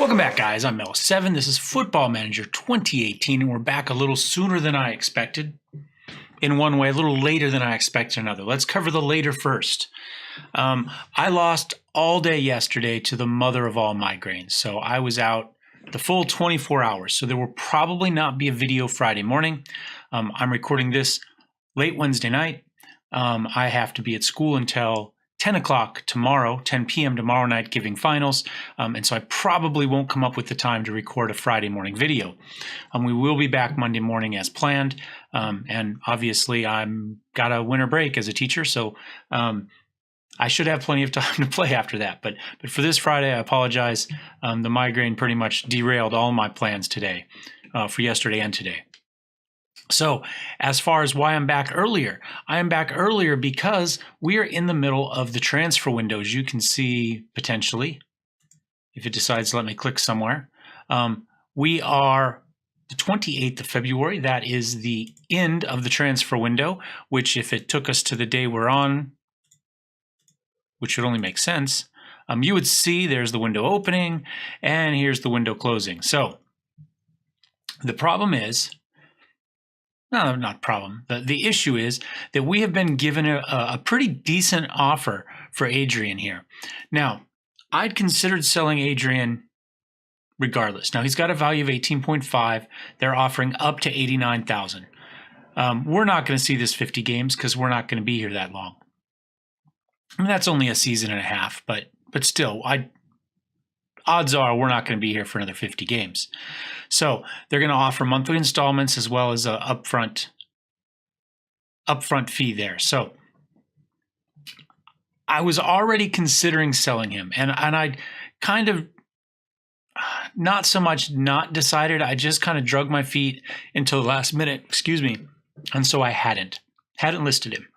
Welcome back, guys. I'm Mellowseven. This is Football Manager 2018, and we're back a little sooner than I expected. In one way, a little later than I expected another. Let's cover the later first. I lost all day yesterday to the mother of all migraines, so I was out the full 24 hours, so there will probably not be a video Friday morning. I'm recording this late Wednesday night. I have to be at school until 10 o'clock tomorrow, 10 p.m. tomorrow night, giving finals, and so I probably won't come up with the time to record a Friday morning video. We will be back Monday morning as planned, and obviously I'm got a winter break as a teacher, so I should have plenty of time to play after that. But for this Friday, I apologize. The migraine pretty much derailed all my plans today, for yesterday and today. So as far as why I'm back earlier, I am back earlier because we are in the middle of the transfer window, as you can see potentially, if it decides to let me click somewhere. We are the 28th of February. That is the end of the transfer window, which if it took us to the day we're on, which would only make sense, you would see there's the window opening and here's the window closing. So the problem is, no, not problem. The issue is that we have been given a pretty decent offer for Adrian here. Now, I'd considered selling Adrian regardless. Now, he's got a value of 18.5. They're offering up to 89,000. We're not going to see this 50 games because we're not going to be here that long. I mean, that's only a season and a half, but still, odds are we're not going to be here for another 50 games. So they're going to offer monthly installments as well as a upfront fee there. So I was already considering selling him, and I kind of not so much not decided. I just kind of drug my feet until the last minute, and so I hadn't listed him.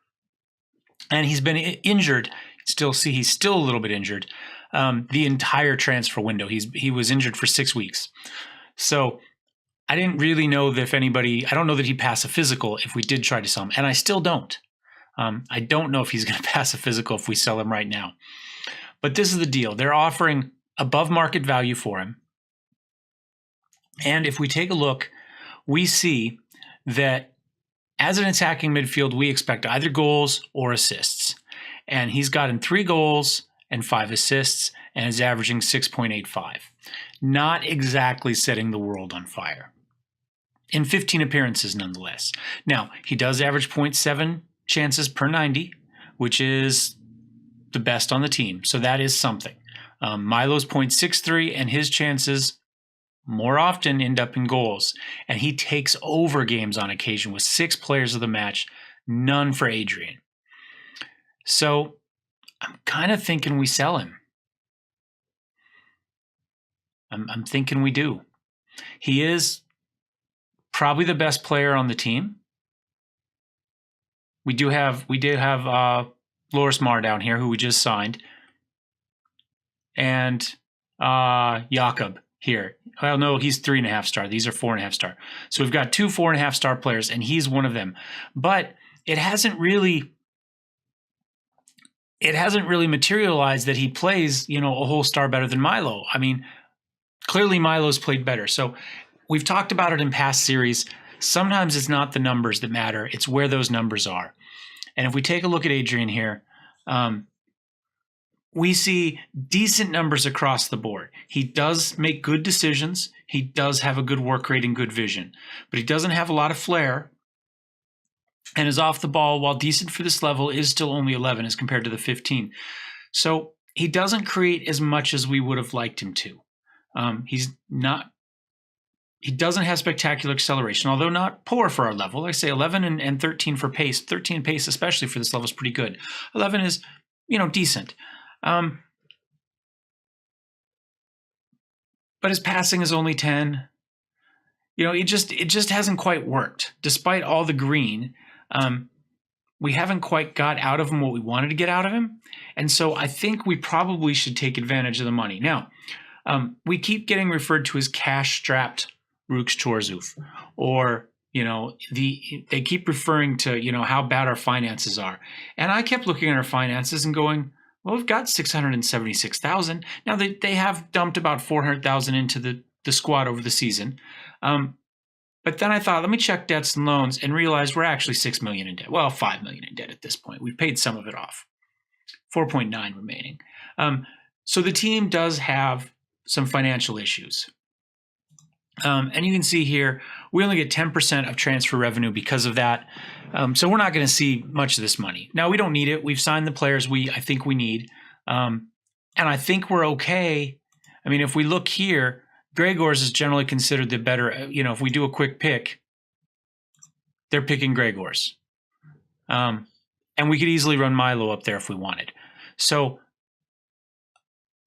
And he's been injured. He's still a little bit injured. The entire transfer window. He was injured for 6 weeks. So I didn't really know that I don't know that he'd pass a physical if we did try to sell him. And I still don't. I don't know if he's going to pass a physical if we sell him right now. But this is the deal. They're offering above market value for him. And if we take a look, we see that as an attacking midfield, we expect either goals or assists. And he's gotten 3 goals and 5 assists, and is averaging 6.85. Not exactly setting the world on fire. In 15 appearances, nonetheless. Now, he does average 0.7 chances per 90, which is the best on the team, so that is something. Milo's 0.63, and his chances more often end up in goals. And he takes over games on occasion with 6 players of the match, none for Adrian. So I'm kind of thinking we sell him. I'm thinking we do. He is probably the best player on the team. We did have Loris Mar down here, who we just signed, and Jakob here. Well, no, he's 3.5 star. These are 4.5 star. So we've got 2 4.5 star players, and he's one of them. But it hasn't really materialized that he plays, a whole star better than Milo. I mean, clearly Milo's played better. So we've talked about it in past series. Sometimes it's not the numbers that matter. It's where those numbers are. And if we take a look at Adrian here, we see decent numbers across the board. He does make good decisions. He does have a good work rate and good vision. But he doesn't have a lot of flair. And his off the ball, while decent for this level, is still only 11 as compared to the 15. So he doesn't create as much as we would have liked him to. He doesn't have spectacular acceleration, although not poor for our level. I say 11 and 13 for pace. 13 pace, especially for this level, is pretty good. 11 is, decent. But his passing is only 10. It just hasn't quite worked. Despite all the green, we haven't quite got out of him what we wanted to get out of him. And so I think we probably should take advantage of the money. Now, we keep getting referred to as cash-strapped Ruch Chorzów, or, they keep referring to, how bad our finances are. And I kept looking at our finances and going, Well, we've got 676,000. Now they have dumped about 400,000 into the squad over the season. But then I thought, let me check debts and loans and realized we're actually 6 million in debt. Well, 5 million in debt at this point. We've paid some of it off. 4.9 remaining. So the team does have some financial issues. And you can see here, we only get 10% of transfer revenue because of that. So we're not going to see much of this money. Now, we don't need it. We've signed the players I think we need. And I think we're okay. I mean, if we look here, Gregors is generally considered the better, if we do a quick pick, they're picking Gregors. And we could easily run Milo up there if we wanted. So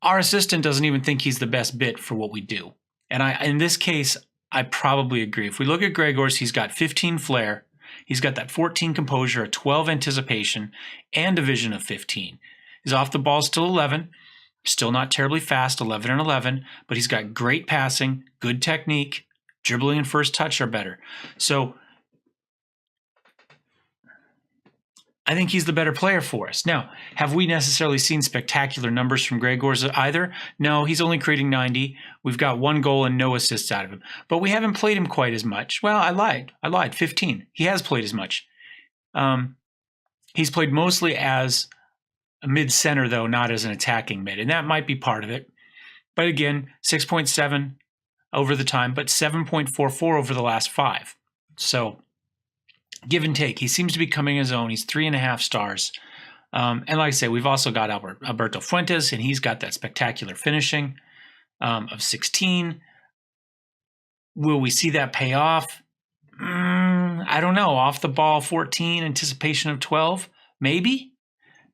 our assistant doesn't even think he's the best bit for what we do. And in this case, I probably agree. If we look at Gregors, he's got 15 flair. He's got that 14 composure, a 12 anticipation, and a vision of 15. His off the ball is still 11. Still not terribly fast, 11 and 11, but he's got great passing, good technique, dribbling and first touch are better. So I think he's the better player for us. Now, have we necessarily seen spectacular numbers from Gregors either? No, he's only creating 90. We've got 1 goal and no assists out of him. But we haven't played him quite as much. Well, I lied. 15. He has played as much. He's played mostly as a mid-center, though, not as an attacking mid. And that might be part of it. But again, 6.7 over the time, but 7.44 over the last 5. So give and take. He seems to be coming his own. He's 3.5 stars. And like I say, we've also got Alberto Fuentes, and he's got that spectacular finishing of 16. Will we see that pay off? I don't know. Off the ball, 14, anticipation of 12, maybe.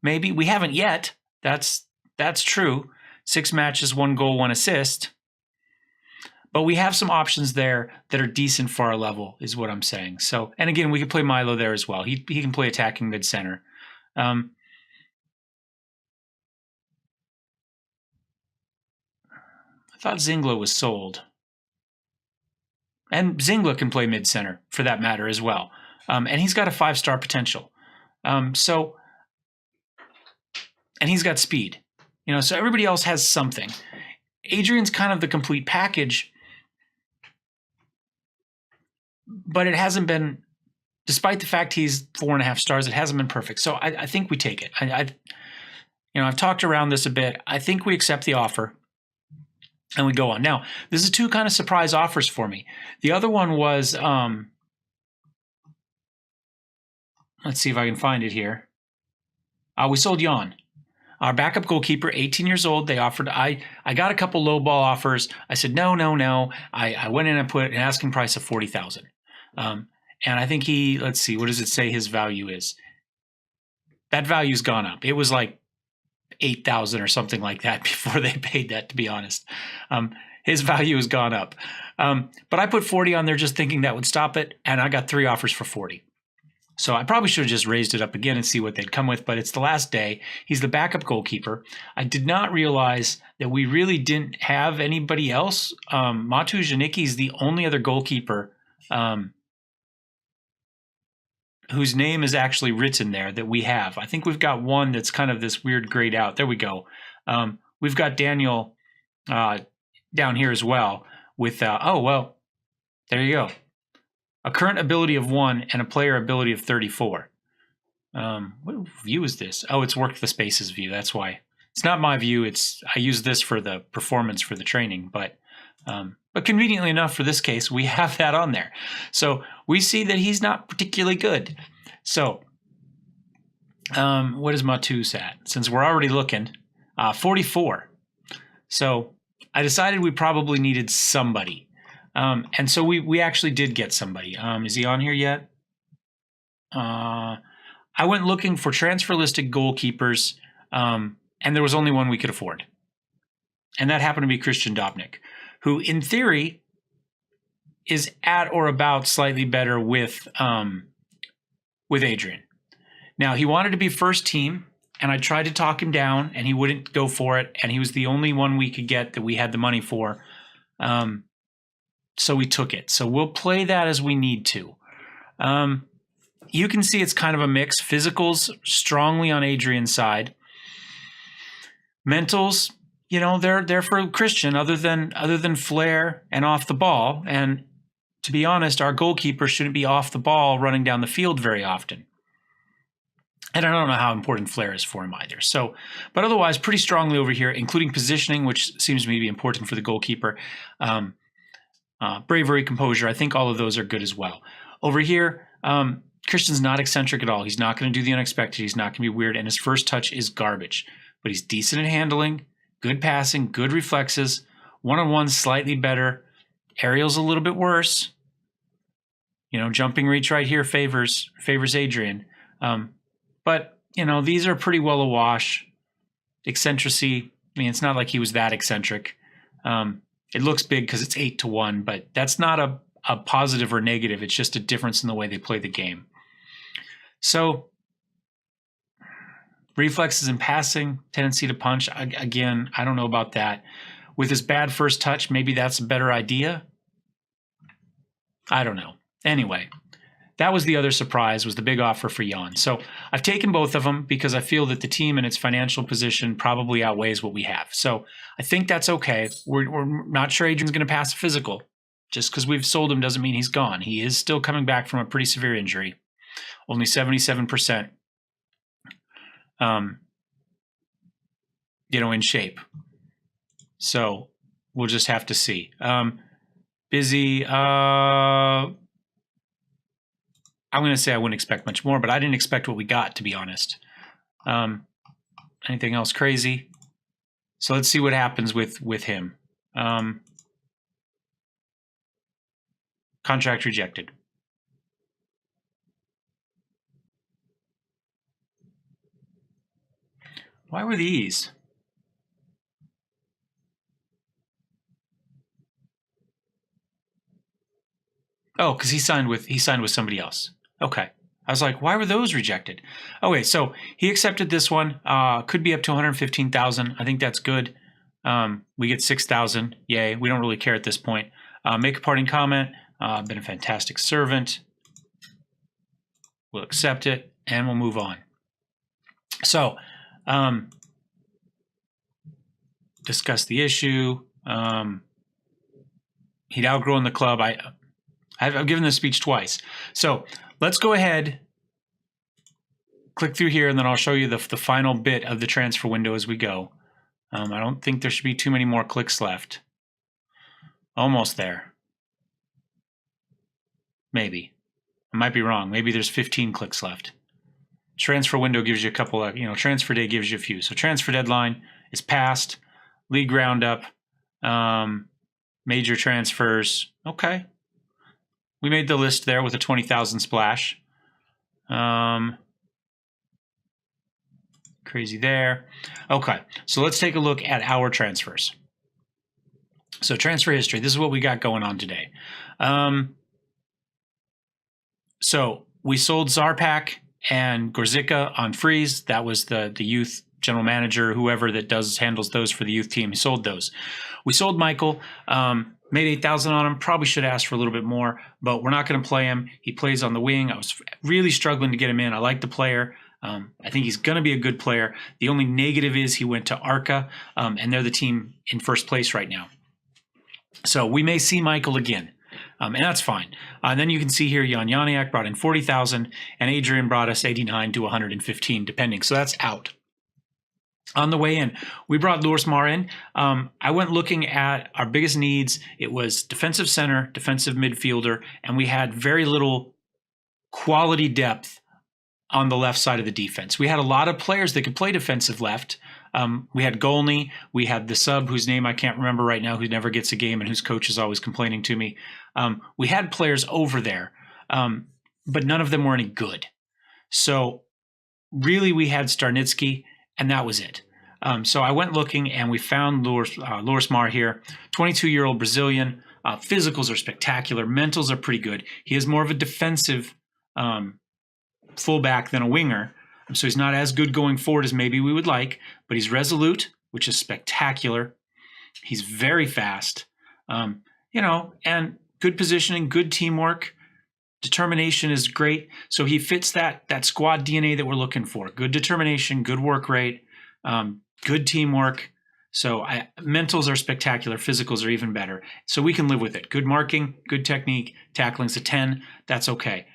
We haven't yet. That's true. 6 matches, 1 goal, 1 assist. But we have some options there that are decent for our level, is what I'm saying. So, and again, we can play Milo there as well. He can play attacking mid-center. I thought Zingla was sold. And Zingla can play mid-center, for that matter, as well. And he's got a 5-star potential. And he's got speed. So everybody else has something. Adrian's kind of the complete package, but it hasn't been, despite the fact he's 4.5 stars, it hasn't been perfect. So I think we take it. I've talked around this a bit. I think we accept the offer and we go on. Now, this is 2 kind of surprise offers for me. The other one was, let's see if I can find it here. We sold Jan. Our backup goalkeeper, 18 years old. They offered, I got a couple low ball offers. I said, no. I went in and put an asking price of 40,000. And I think let's see, what does it say his value is? That value's gone up. It was like 8,000 or something like that before they paid that, to be honest. His value has gone up. But I put 40 on there just thinking that would stop it. And I got 3 offers for 40. So I probably should have just raised it up again and see what they'd come with, but it's the last day. He's the backup goalkeeper. I did not realize that we really didn't have anybody else. Matu Janicki is the only other goalkeeper whose name is actually written there that we have. I think we've got one that's kind of this weird grayed out. There we go. We've got Daniel down here as well with, there you go. A current ability of 1 and a player ability of 34. What view is this? Oh, it's Work the Spaces view. That's why. It's not my view. I use this for the performance for the training, but conveniently enough for this case, we have that on there. So we see that he's not particularly good. So what is Matus at? Since we're already looking, 44. So I decided we probably needed somebody. And so we actually did get somebody. Is he on here yet? I went looking for transfer listed goalkeepers, and there was only one we could afford. And that happened to be Christian Dobnik, who in theory is at or about slightly better with Adrian. Now, he wanted to be first team, and I tried to talk him down, and he wouldn't go for it, and he was the only one we could get that we had the money for. So we took it. So we'll play that as we need to. You can see it's kind of a mix. Physicals strongly on Adrian's side. Mentals, they're for Christian other than flair and off the ball. And to be honest, our goalkeeper shouldn't be off the ball running down the field very often. And I don't know how important flair is for him either. So, but otherwise, pretty strongly over here, including positioning, which seems to me to be important for the goalkeeper. Bravery, composure, I think all of those are good as well. Over here, Christian's not eccentric at all. He's not going to do the unexpected. He's not going to be weird. And his first touch is garbage. But he's decent at handling, good passing, good reflexes. One-on-one slightly better. Aerial's a little bit worse. Jumping reach right here favors Adrian. But, these are pretty well awash. Eccentricity, it's not like he was that eccentric. It looks big because it's 8-1, but that's not a positive or negative. It's just a difference in the way they play the game. So, reflexes and passing, tendency to punch. Again, I don't know about that. With his bad first touch, maybe that's a better idea. I don't know. Anyway, that was the other surprise, was the big offer for Jan. So I've taken both of them because I feel that the team and its financial position probably outweighs what we have. So I think that's okay. We're not sure Adrian's going to pass a physical. Just because we've sold him doesn't mean he's gone. He is still coming back from a pretty severe injury. Only 77%, in shape. So we'll just have to see. Busy. I'm going to say I wouldn't expect much more, but I didn't expect what we got, to be honest. Anything else crazy? So let's see what happens with him. Contract rejected. Why were these? Oh, because he signed with somebody else. Okay. I was like, why were those rejected? Okay, so he accepted this one. Could be up to 115,000. I think that's good. We get 6,000. Yay. We don't really care at this point. Make a parting comment. Been a fantastic servant. We'll accept it and we'll move on. So, discuss the issue. He'd outgrown the club. I've given this speech twice. So let's go ahead, click through here, and then I'll show you the final bit of the transfer window as we go. I don't think there should be too many more clicks left. Almost there. Maybe. I might be wrong. Maybe there's 15 clicks left. Transfer window gives you a couple of, transfer day gives you a few. So transfer deadline is passed. League roundup. Major transfers. Okay. We made the list there with a 20,000 splash. Crazy there. Okay, so let's take a look at our transfers. So transfer history, this is what we got going on today. So we sold Zarpak and Gorzyka on freeze. That was the youth general manager, whoever that handles those for the youth team. He sold those. We sold Michael. Made 8,000 on him. Probably should have asked for a little bit more, but we're not going to play him. He plays on the wing. I was really struggling to get him in. I like the player. I think he's going to be a good player. The only negative is he went to Arca, and they're the team in first place right now. So we may see Michael again, and that's fine. Then you can see here Jan Janiak brought in 40,000, and Adrian brought us 89 to 115, depending. So that's out. On the way in, we brought Loersma in. I went looking at our biggest needs. It was defensive center, defensive midfielder, and we had very little quality depth on the left side of the defense. We had a lot of players that could play defensive left. We had Golney. We had the sub, whose name I can't remember right now, who never gets a game and whose coach is always complaining to me. We had players over there, but none of them were any good. So really we had Starnitsky, and that was it. So I went looking, and we found Loersma here, 22-year-old Brazilian. Physicals are spectacular. Mentals are pretty good. He is more of a defensive fullback than a winger. So he's not as good going forward as maybe we would like, but he's resolute, which is spectacular. He's very fast, and good positioning, good teamwork. Determination is great. So he fits that squad DNA that we're looking for. Good determination, good work rate, good teamwork. So mentals are spectacular. Physicals are even better. So we can live with it. Good marking, good technique. Tackling's a 10. That's okay.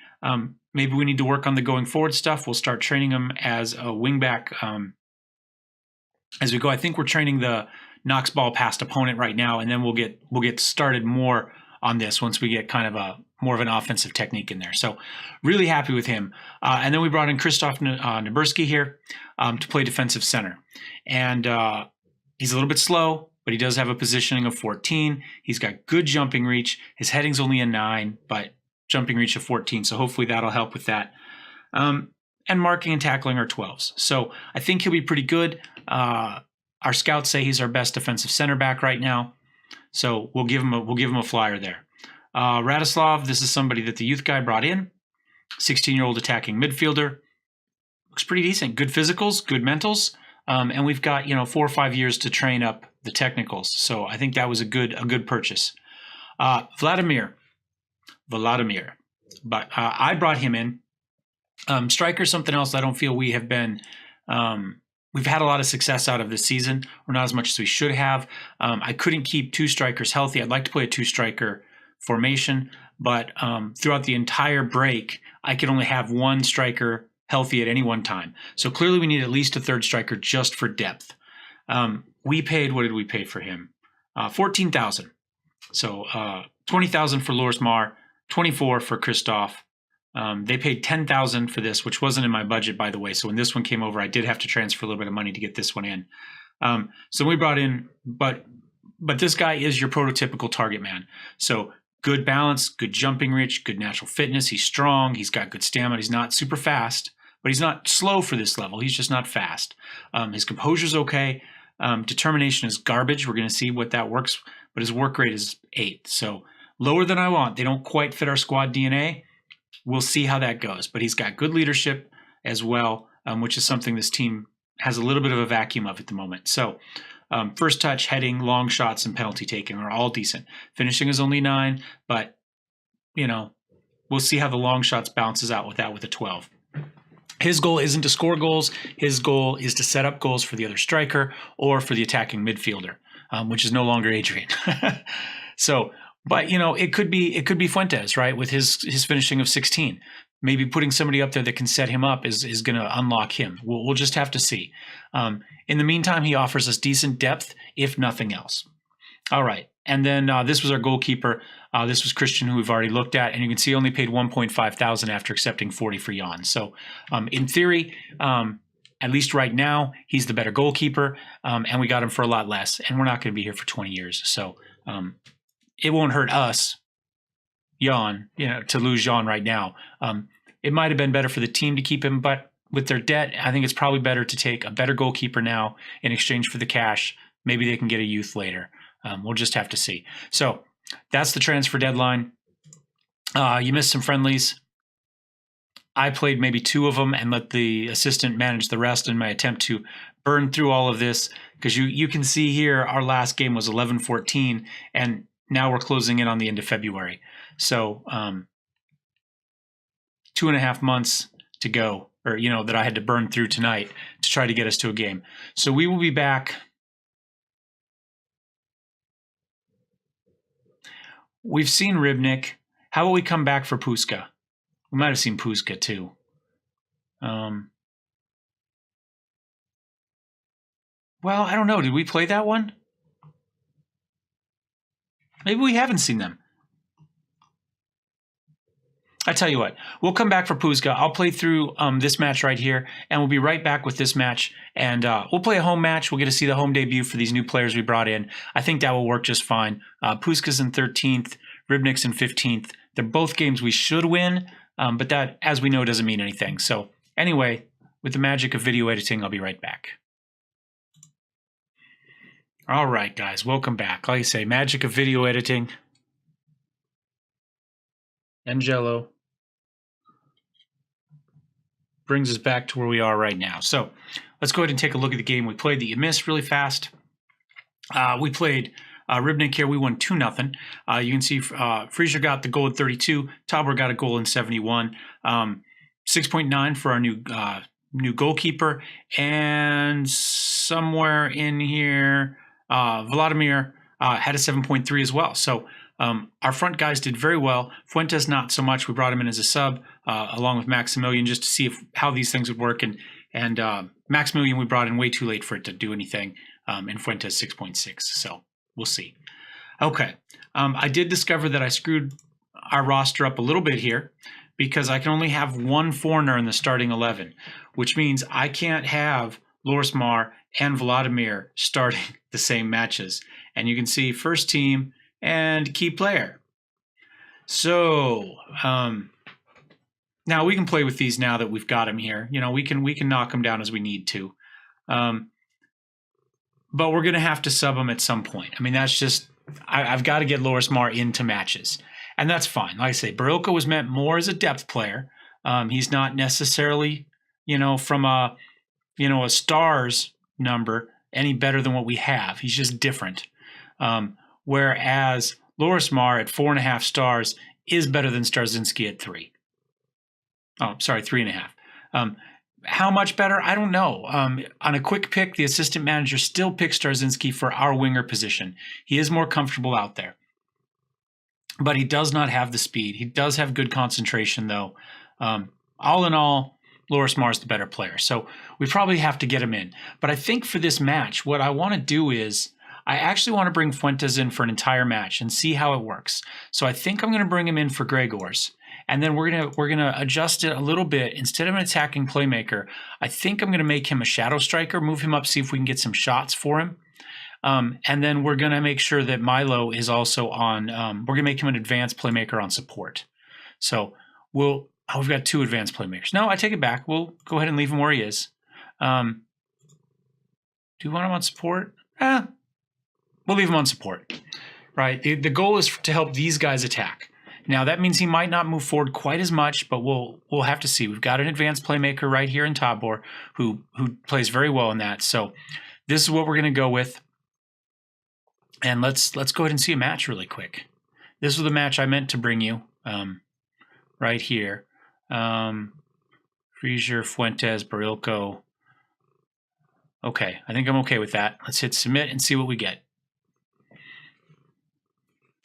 Maybe we need to work on the going forward stuff. We'll start training him as a wingback as we go. I think we're training the knocks ball past opponent right now, and then we'll get started more on this once we get kind of more of an offensive technique in there. So really happy with him. And then we brought in Krzysztof Naberski here to play defensive center. And he's a little bit slow, but he does have a positioning of 14. He's got good jumping reach. His heading's only a 9, but jumping reach of 14. So hopefully that'll help with that. And marking and tackling are 12s. So I think he'll be pretty good. Our scouts say he's our best defensive center back right now. So we'll give him a flyer there. Radislav, this is somebody that the youth guy brought in. 16-year-old attacking midfielder. Looks pretty decent. Good physicals, good mentals. And we've got 4 or 5 years to train up the technicals. So I think that was a good purchase. Vladimir. But I brought him in. Striker, something else I don't feel we have been we've had a lot of success out of this season, or not as much as we should have. I couldn't keep 2 strikers healthy. I'd like to play a 2-striker formation, but throughout the entire break, I could only have 1 striker healthy at any one time. So clearly we need at least a 3rd striker just for depth. We paid, what did we pay for him? 14,000. So 20,000 for Lorsmar, 24 for Krzysztof. They paid 10,000 for this, which wasn't in my budget, by the way. So when this one came over, I did have to transfer a little bit of money to get this one in. So we brought in, but this guy is your prototypical target man. So good balance, good jumping reach, good natural fitness. He's strong. He's got good stamina. He's not super fast, but he's not slow for this level. He's just not fast. His composure's okay. Determination is garbage. We're going to see what that works, but his work rate is 8. So lower than I want. They don't quite fit our squad DNA. We'll see how that goes. But he's got good leadership as well, which is something this team has a little bit of a vacuum of at the moment. So first touch, heading, long shots, and penalty taking are all decent. Finishing is only 9, but, we'll see how the long shots bounces out with that with a 12. His goal isn't to score goals. His goal is to set up goals for the other striker or for the attacking midfielder, which is no longer Adrian. So, but it could be Fuentes, right? With his finishing of 16, maybe putting somebody up there that can set him up is going to unlock him. We'll just have to see. In the meantime, he offers us decent depth, if nothing else. All right, and then this was our goalkeeper. This was Christian, who we've already looked at, and you can see he only paid 1.5 thousand after accepting 40 for Jan. So, in theory, at least right now, he's the better goalkeeper, and we got him for a lot less. And we're not going to be here for 20 years, so. It won't hurt us, Jan, to lose Jan right now. It might have been better for the team to keep him, but with their debt, I think it's probably better to take a better goalkeeper now in exchange for the cash. Maybe they can get a youth later. We'll just have to see. So that's the transfer deadline. You missed some friendlies. I played maybe 2 of them and let the assistant manage the rest in my attempt to burn through all of this, because you can see here our last game was 11-14, and now we're closing in on the end of February. So 2.5 months to go, or, that I had to burn through tonight to try to get us to a game. So we will be back. We've seen Ribnik. How about we come back for Puska? We might have seen Puska too. Well, I don't know. Did we play that one? Maybe we haven't seen them. I tell you what, we'll come back for Puska. I'll play through this match right here, and we'll be right back with this match. And we'll play a home match. We'll get to see the home debut for these new players we brought in. I think that will work just fine. Puska's in 13th, Ribnik's in 15th. They're both games we should win, but that, as we know, doesn't mean anything. So anyway, with the magic of video editing, I'll be right back. All right, guys, welcome back. Like I say, magic of video editing. And Jello brings us back to where we are right now. So let's go ahead and take a look at the game we played that you missed really fast. We played Ribnik here. We won 2-0. You can see Fraser got the goal in 32. Tauber got a goal in 71. 6.9 for our new new goalkeeper, and somewhere in here, Vladimir had a 7.3 as well. So our front guys did very well. Fuentes not so much. We brought him in as a sub along with Maximilian just to see how these things would work. And Maximilian we brought in way too late for it to do anything. And Fuentes 6.6. So we'll see. Okay. I did discover that I screwed our roster up a little bit here because I can only have one foreigner in the starting 11, which means I can't have Lorismar and Vladimir starting the same matches. And you can see first team and key player. So now we can play with these now that we've got them here. You know, we can knock them down as we need to. But we're going to have to sub them at some point. I mean, that's just, I've got to get Lorismar into matches. And that's fine. Like I say, Barilko was meant more as a depth player. He's not necessarily, you know, from a stars number any better than what we have. He's just different. Whereas Lorismar at 4.5 stars is better than Starzinski at 3. Oh, sorry, 3.5. How much better? I don't know. On a quick pick, the assistant manager still picks Starzinski for our winger position. He is more comfortable out there. But he does not have the speed. He does have good concentration, though. All in all, Lorismar is the better player. So we probably have to get him in. But I think for this match, what I want to do is I actually want to bring Fuentes in for an entire match and see how it works. So I think I'm going to bring him in for Gregor's. And then we're gonna adjust it a little bit. Instead of an attacking playmaker, I think I'm going to make him a shadow striker, move him up, see if we can get some shots for him. And then we're going to make sure that Milo is also on, we're going to make him an advanced playmaker on support. So we've got 2 advanced playmakers. No, I take it back. We'll go ahead and leave him where he is. Do you want him on support? We'll leave him on support, right? The goal is to help these guys attack. Now, that means he might not move forward quite as much, but we'll have to see. We've got an advanced playmaker right here in Tabor who plays very well in that. So this is what we're going to go with. And let's go ahead and see a match really quick. This was the match I meant to bring you right here. Frieser, Fuentes, Barilko. Okay, I think I'm okay with that. Let's hit submit and see what we get.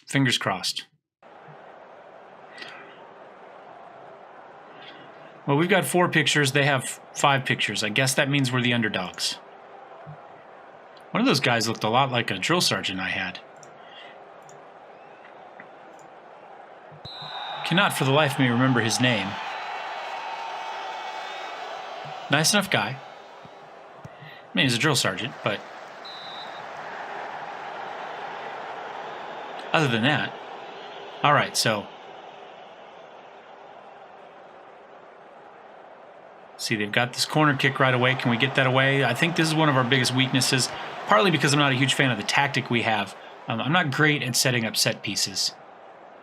Fingers crossed. Well, we've got 4 pictures. They have 5 pictures. I guess that means we're the underdogs. One of those guys looked a lot like a drill sergeant I had. Cannot for the life of me remember his name. Nice enough guy. I mean, he's a drill sergeant, but other than that, all right, so see, they've got this corner kick right away. Can we get that away? I think this is one of our biggest weaknesses, partly because I'm not a huge fan of the tactic we have. I'm not great at setting up set pieces.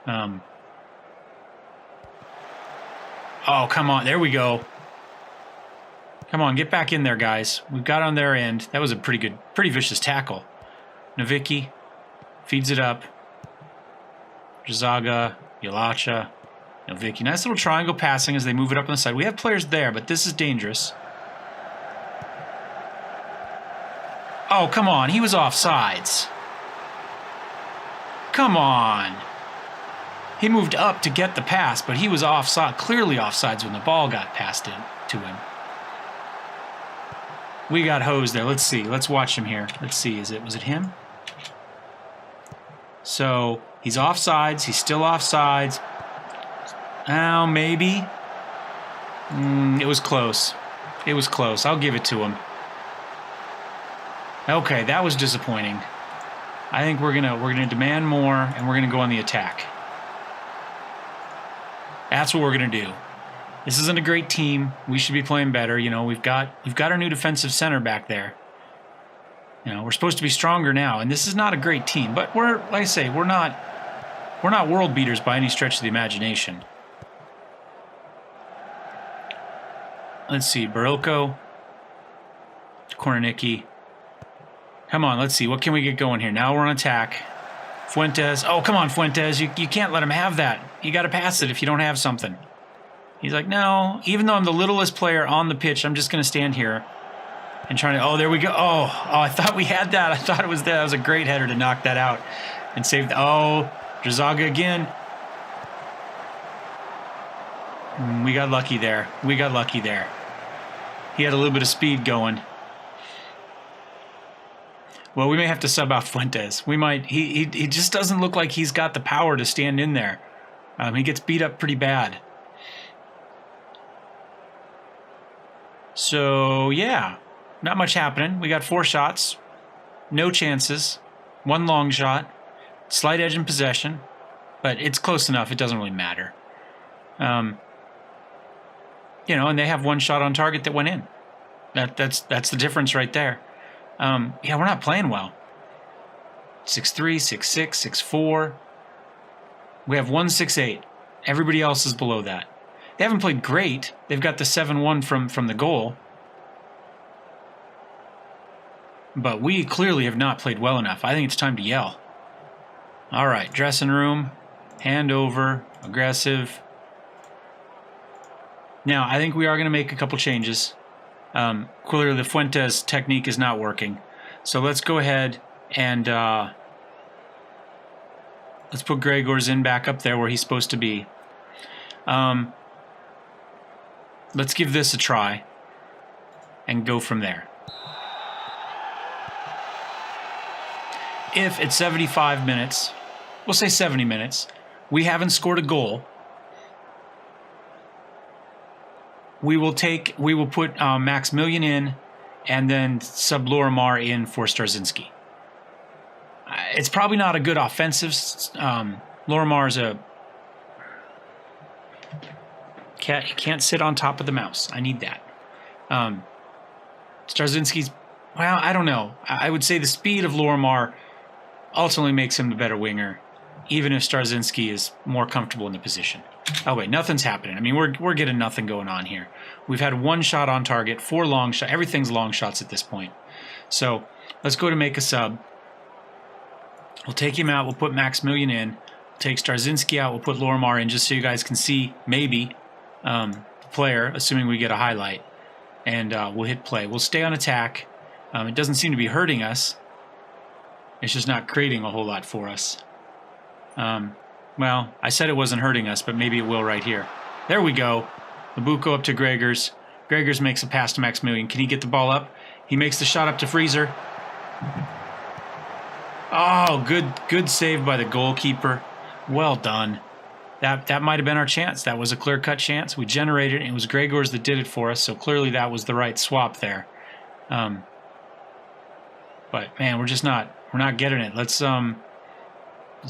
Oh, come on. There we go. Come on, get back in there, guys. We've got on their end. That was a pretty vicious tackle. Novicki feeds it up. Jazaga, Yalacha. Novicki. Nice little triangle passing as they move it up on the side. We have players there, but this is dangerous. Oh, come on. He was offsides. Come on. He moved up to get the pass, but he was offside, clearly offsides when the ball got passed in to him. We got hosed there. Let's see. Let's watch him here. Let's see. Was it him? So he's offsides. He's still offsides. Oh, maybe. It was close. It was close. I'll give it to him. Okay, that was disappointing. I think we're gonna demand more, and we're gonna go on the attack. That's what we're gonna do. This isn't a great team. We should be playing better. You know, we've got our new defensive center back there. You know, we're supposed to be stronger now, and this is not a great team. But like I say, we're not world beaters by any stretch of the imagination. Let's see, Barilko, Kornicki. Come on, let's see. What can we get going here? Now we're on attack. Fuentes. Oh, come on, Fuentes. You can't let him have that. You got to pass it if you don't have something. He's like, no, even though I'm the littlest player on the pitch, I'm just going to stand here and trying to, oh, there we go. Oh, I thought we had that. I thought it was that. That was a great header to knock that out and save. Oh, Drzaga again. We got lucky there. We got lucky there. He had a little bit of speed going. Well, we may have to sub out Fuentes. We might. He just doesn't look like he's got the power to stand in there. He gets beat up pretty bad. So, yeah, not much happening. We got 4 shots, no chances, 1 long shot, slight edge in possession, but it's close enough. It doesn't really matter. You know, and they have 1 shot on target that went in. That's the difference right there. Yeah, we're not playing well. 6-3, 6-6, 6-4. We have 1-6-8. Everybody else is below that. They haven't played great. They've got the 7-1 from the goal. But we clearly have not played well enough. I think it's time to yell. All right, dressing room, hand over, aggressive. Now, I think we are going to make a couple changes. Clearly, the Fuentes technique is not working. So let's go ahead and let's put Gregor's in back up there where he's supposed to be. Let's give this a try and go from there. If at 75 minutes, we'll say 70 minutes, we haven't scored a goal, we will put Maximilian in and then sub Lorimar in for Starzinski. It's probably not a good offensive. Lorimar's can't sit on top of the mouse. I need that. Starzinski's, well, I don't know. I would say the speed of Lorimar ultimately makes him the better winger, even if Starzinski is more comfortable in the position. Oh, wait, nothing's happening. I mean, we're getting nothing going on here. We've had 1 shot on target, 4 long shots. Everything's long shots at this point. So let's go to make a sub. We'll take him out. We'll put Maximilian in. We'll take Starzinski out. We'll put Lorimar in just so you guys can see, maybe, the player, assuming we get a highlight. And we'll hit play. We'll stay on attack. It doesn't seem to be hurting us. It's just not creating a whole lot for us. Well, I said it wasn't hurting us, but maybe it will right here. There we go. Labuko up to Gregors. Gregors makes a pass to Maximilian. Can he get the ball up? He makes the shot up to Freezer. Oh, good save by the goalkeeper. Well done. That might have been our chance. That was a clear-cut chance. We generated it. It was Gregors that did it for us, so clearly that was the right swap there. But man, we're not getting it. Let's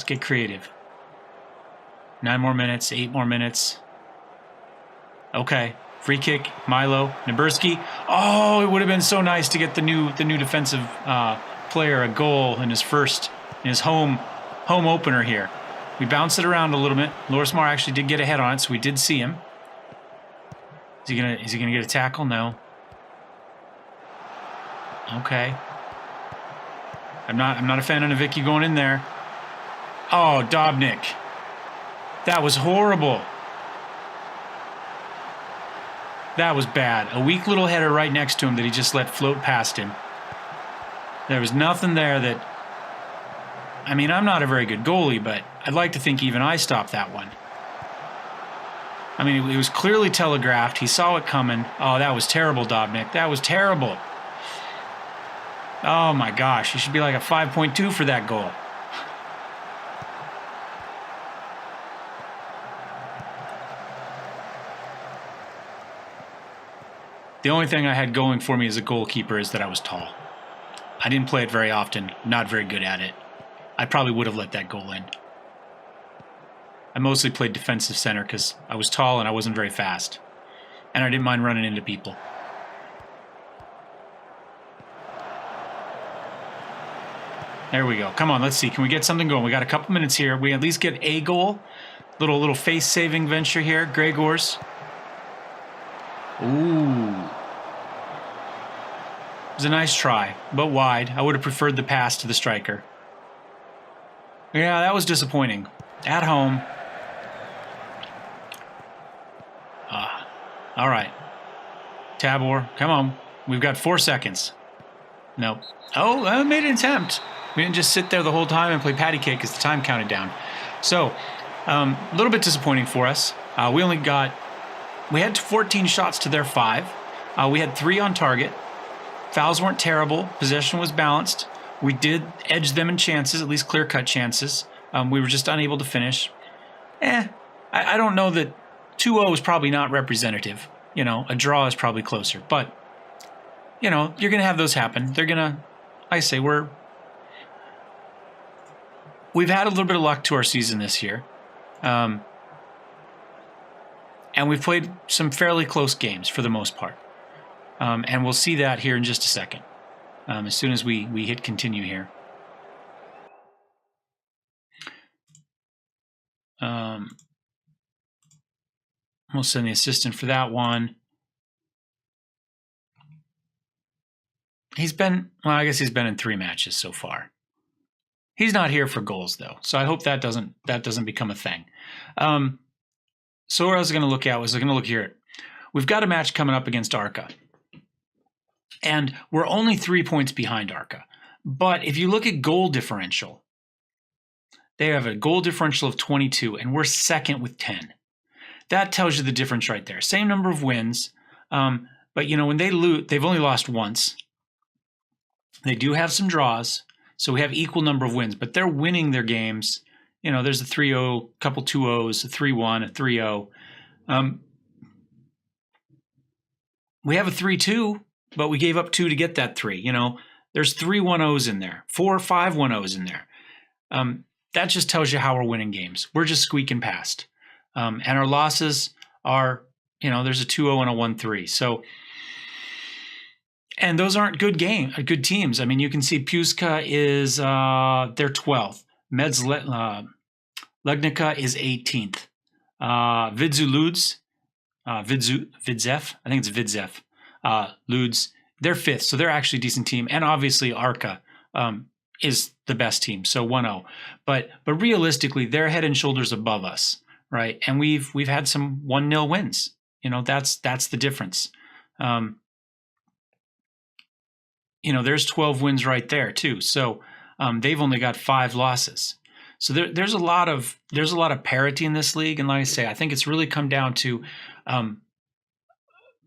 get creative. 9 more minutes, 8 more minutes. Okay, free kick, Milo, Naburski. Oh, it would have been so nice to get the new defensive player a goal in his home opener here. We bounced it around a little bit. Lorismar actually did get ahead on it, so we did see him. Is he gonna get a tackle? No. Okay. I'm not a fan of Navicki going in there. Oh, Dobnik. That was horrible. That was bad. A weak little header right next to him that he just let float past him. There was nothing there that... I mean, I'm not a very good goalie, but I'd like to think even I stopped that one. I mean, it was clearly telegraphed. He saw it coming. Oh, that was terrible, Dobnik. That was terrible. Oh, my gosh. He should be like a 5.2 for that goal. The only thing I had going for me as a goalkeeper is that I was tall. I didn't play it very often, not very good at it. I probably would have let that goal in. I mostly played defensive center because I was tall and I wasn't very fast. And I didn't mind running into people. There we go. Come on, let's see. Can we get something going? We got a couple minutes here. We at least get a goal. Little face-saving venture here. Gregors. Ooh. It was a nice try, but wide. I would have preferred the pass to the striker. Yeah, that was disappointing. At home. All right. Tabor, come on. We've got 4 seconds. Nope. Oh, I made an attempt. We didn't just sit there the whole time and play patty cake as the time counted down. So, a little bit disappointing for us. We had 14 shots to their 5. We had 3 on target. Fouls weren't terrible. Possession was balanced. We did edge them in chances, at least clear-cut chances. We were just unable to finish. I don't know that 2-0 is probably not representative. A draw is probably closer. But, you're going to have those happen. They're going to, I say, we've had a little bit of luck to our season this year. And we've played some fairly close games for the most part. And we'll see that here in just a second, as soon as we hit continue here. We'll send the assistant for that one. I guess he's been in 3 matches so far. He's not here for goals though, so I hope that doesn't become a thing. So what I was going to look at was here. We've got a match coming up against Arca. And we're only 3 points behind Arca. But if you look at goal differential, they have a goal differential of 22, and we're second with 10. That tells you the difference right there. Same number of wins, but when they lose, they've only lost once. They do have some draws, so we have equal number of wins, but they're winning their games. There's a 3-0, couple 2-0s, a 3-1, a 3-0. We have a 3-2, but we gave up 2 to get that 3. There's 3 1-0s in there, 4 or 5 1-0s in there. That just tells you how we're winning games. We're just squeaking past. And our losses are, there's a 2-0 and a 1-3. So, and those aren't good teams. I mean, you can see Puska is they're 12th. Legnica is 18th. Vidzev, I think it's Vidzev. Luds, they're 5th, so they're actually a decent team. And obviously Arca is the best team, so 1-0. But realistically, they're head and shoulders above us, right? And we've had some 1-0 wins. That's the difference. There's 12 wins right there too. So they've only got 5 losses. So there's a lot of parity in this league, and like I say, I think it's really come down to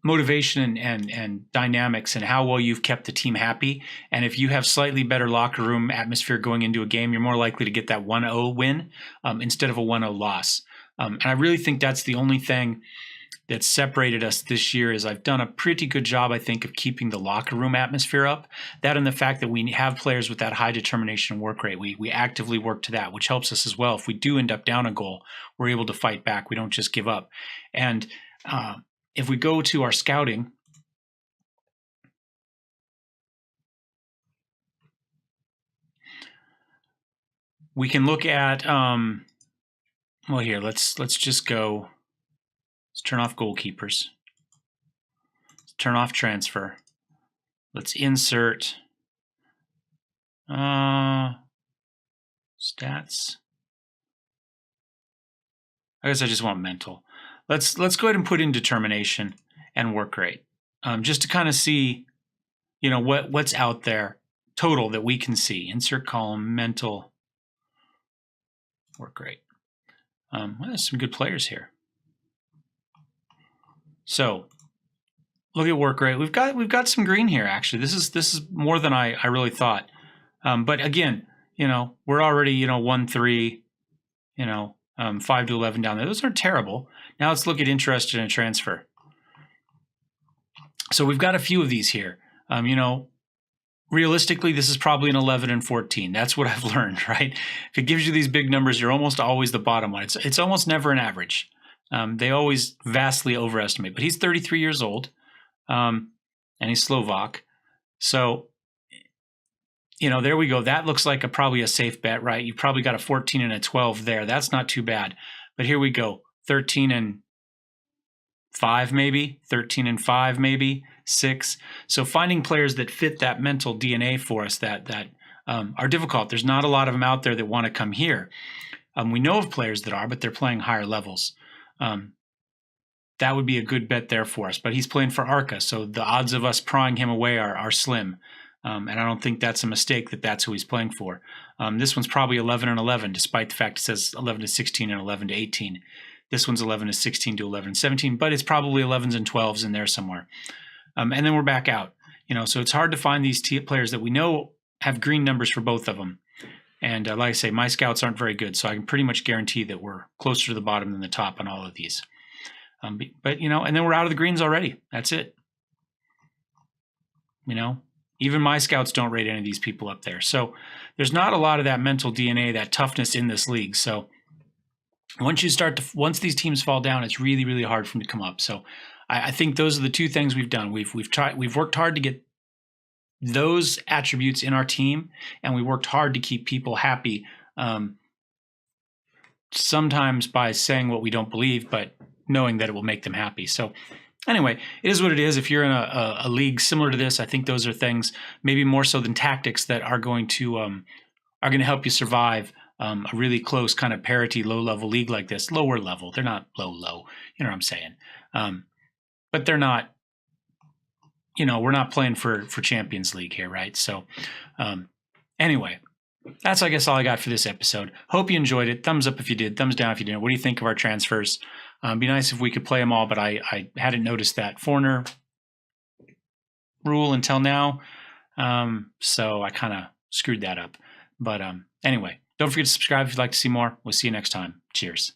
motivation and dynamics and how well you've kept the team happy. And if you have slightly better locker room atmosphere going into a game, you're more likely to get that 1-0 win instead of a 1-0 loss. And I really think that's the only thing that separated us this year is I've done a pretty good job, I think, of keeping the locker room atmosphere up. That and the fact that we have players with that high determination and work rate. We actively work to that, which helps us as well. If we do end up down a goal, we're able to fight back. We don't just give up. And if we go to our scouting, we can look at, here, let's just go. Let's turn off goalkeepers. Let's turn off transfer. Let's insert stats. I guess I just want mental. Let's go ahead and put in determination and work rate, just to kind of see, what's out there total that we can see. Insert column, mental, work rate. Well, there's some good players here. So look at work rate. We've got some green here. Actually, this is more than I really thought. But again, we're already 1-3, 5-11 down there. Those aren't terrible. Now let's look at interest in a transfer. So we've got a few of these here. Realistically, this is probably an 11 and 14. That's what I've learned, right? If it gives you these big numbers, you're almost always the bottom one. It's almost never an average. They always vastly overestimate. But he's 33 years old, and he's Slovak. So, there we go. That looks like probably a safe bet, right? You've probably got a 14 and a 12 there. That's not too bad. But here we go. 13 and 5 maybe, 13 and 5 maybe, 6. So finding players that fit that mental DNA for us that are difficult. There's not a lot of them out there that want to come here. We know of players that are, but they're playing higher levels. that would be a good bet there for us. But he's playing for Arca, so the odds of us prying him away are slim. And I don't think that's a mistake that that's who he's playing for. This one's probably 11 and 11, despite the fact it says 11 to 16 and 11 to 18. This one's 11 to 16 to 11 to 17, but it's probably 11s and 12s in there somewhere. And then we're back out. So it's hard to find these players that we know have green numbers for both of them. And like I say, my scouts aren't very good, so I can pretty much guarantee that we're closer to the bottom than the top on all of these. But and then we're out of the greens already. That's it. Even my scouts don't rate any of these people up there. So there's not a lot of that mental DNA, that toughness in this league. So once these teams fall down, it's really, really hard for them to come up. So I think those are the two things we've done. We've worked hard to get those attributes in our team, and we worked hard to keep people happy. Sometimes by saying what we don't believe, but knowing that it will make them happy. So anyway, it is what it is. If you're in a league similar to this, I think those are things maybe more so than tactics that are going to help you survive a really close kind of parity, low-level league like this. Lower level. They're not low. You know what I'm saying? But they're not, we're not playing for Champions League here, right? So anyway, that's, I guess, all I got for this episode. Hope you enjoyed it. Thumbs up if you did. Thumbs down if you didn't. What do you think of our transfers? Be nice if we could play them all, but I hadn't noticed that foreigner rule until now. So I kind of screwed that up. But anyway, don't forget to subscribe if you'd like to see more. We'll see you next time. Cheers.